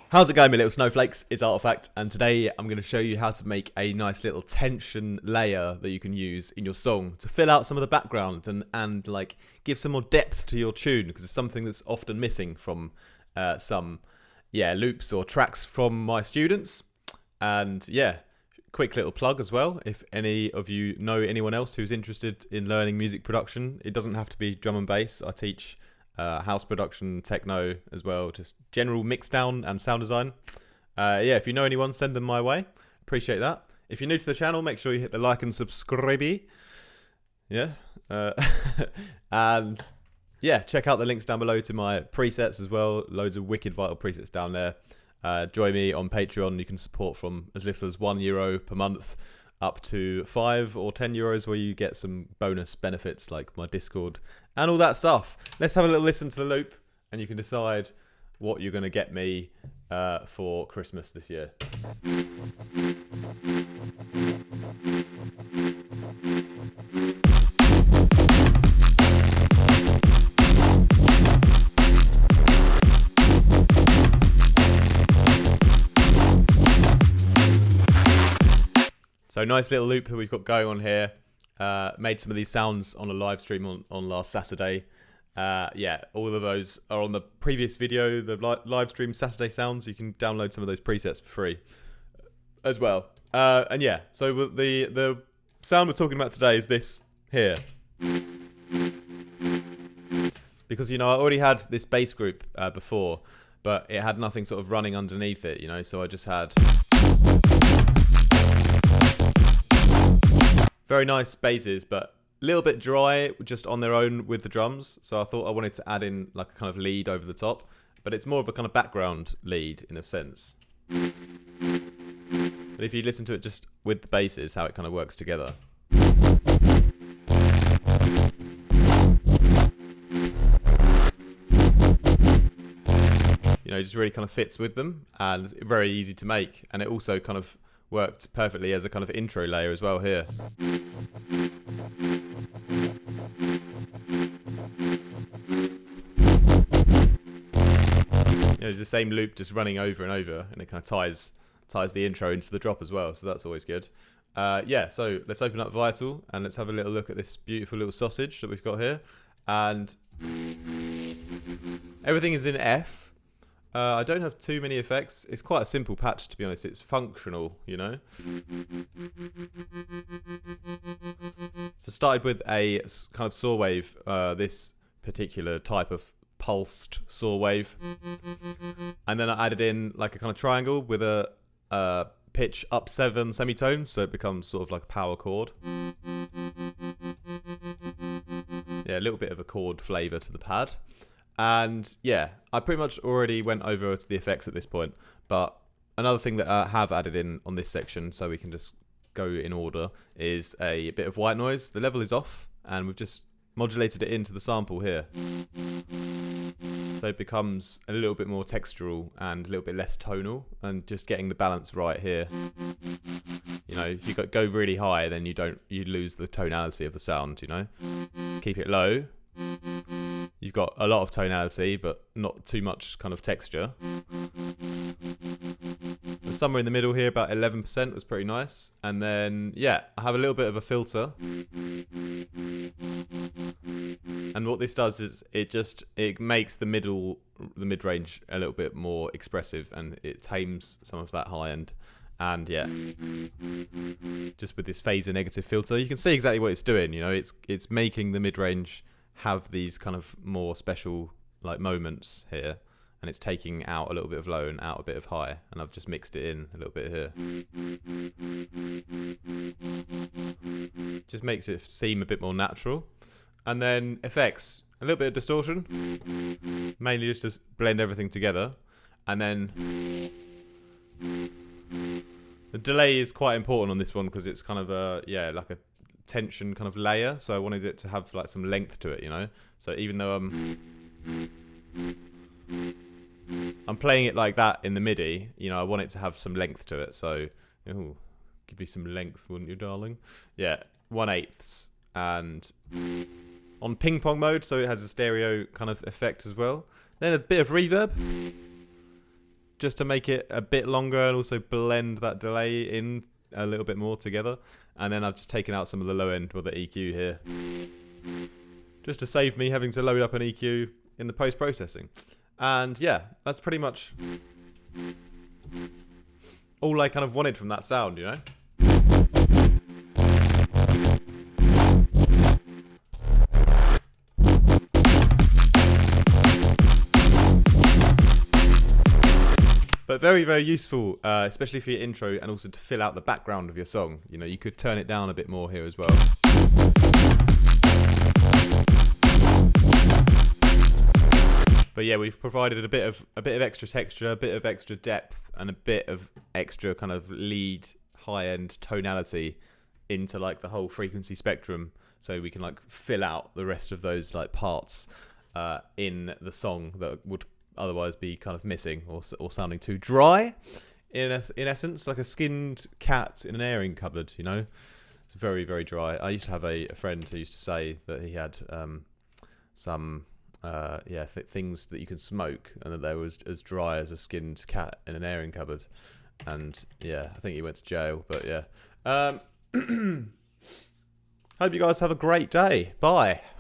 How's it going, my little snowflakes? It's Artifact, and today I'm going to show you how to make a nice little tension layer that you can use in your song to fill out some of the background and like give some more depth to your tune, because it's something that's often missing from some loops or tracks from my students. And yeah, quick little plug as well. If any of you know anyone else who's interested in learning music production, it doesn't have to be drum and bass. I teach house production, techno as well, just general mixdown and sound design. If you know anyone, send them my way. Appreciate that. If you're new to the channel, make sure you hit the like and subscribe. And yeah, check out the links down below to my presets as well. Loads of wicked vital presets down there. Join me on Patreon. You can support from as little as €1 per month up to €5 or €10, where you get some bonus benefits like my Discord and all that stuff. Let's have a little listen to the loop, and you can decide what you're going to get me for Christmas this year. So nice little loop that we've got going on here. Made some of these sounds on a live stream on last Saturday. All of those are on the previous video, the live stream Saturday sounds. You can download some of those presets for free as well. So the sound we're talking about today is this here. Because, I already had this bass group before, but it had nothing sort of running underneath it, so I just had very nice basses, but a little bit dry just on their own with the drums. So I thought I wanted to add in like a kind of lead over the top, but it's more of a kind of background lead in a sense. But if you listen to it just with the basses, how it kind of works together. It just really kind of fits with them, and very easy to make. And it also kind of worked perfectly as a kind of intro layer as well here. The same loop just running over and over, and it kind of ties the intro into the drop as well, so that's always good. So let's open up Vital and let's have a little look at this beautiful little sausage that we've got here. And everything is in F. I don't have too many effects. It's quite a simple patch, to be honest. It's functional, So started with a kind of saw wave, this particular type of pulsed saw wave. And then I added in like a kind of triangle with a pitch up 7 semitones, so it becomes sort of like a power chord. Yeah, a little bit of a chord flavour to the pad. And yeah, I pretty much already went over to the effects at this point, but another thing that I have added in on this section, so we can just go in order, is a bit of white noise. The level is off, and we've just modulated it into the sample here. So it becomes a little bit more textural and a little bit less tonal, and just getting the balance right here. If you go really high, then you lose the tonality of the sound, Keep it low. You've got a lot of tonality, but not too much kind of texture. Somewhere in the middle here, about 11% was pretty nice. And then, I have a little bit of a filter. And what this does is it makes the mid-range a little bit more expressive, and it tames some of that high end. And just with this phaser negative filter, you can see exactly what it's doing. It's making the mid-range have these kind of more special like moments here, and it's taking out a little bit of low and out a bit of high, and I've just mixed it in a little bit here. Just makes it seem a bit more natural. And then effects, a little bit of distortion, mainly just to blend everything together. And then the delay is quite important on this one, because it's kind of like a tension kind of layer, so I wanted it to have like some length to it, so even though I'm playing it like that in the MIDI, I want it to have some length to it. So give you some length, wouldn't you, darling? 1/8, and on ping pong mode, so it has a stereo kind of effect as well. Then a bit of reverb, just to make it a bit longer and also blend that delay in a little bit more together. And then I've just taken out some of the low end with the EQ here, just to save me having to load up an EQ in the post-processing. And yeah, that's pretty much all I kind of wanted from that sound, you know? But very, very useful, especially for your intro and also to fill out the background of your song. You know, you could turn it down a bit more here as well. But yeah, we've provided a bit of extra texture, a bit of extra depth, and a bit of extra kind of lead high-end tonality into like the whole frequency spectrum, so we can like fill out the rest of those like parts in the song that would otherwise be kind of missing or sounding too dry. In essence, like a skinned cat in an airing cupboard. You know, it's very, very dry. I used to have a friend who used to say that he had some things that you can smoke, and that they was as dry as a skinned cat in an airing cupboard. And yeah, I think he went to jail. But yeah, hope you guys have a great day. Bye.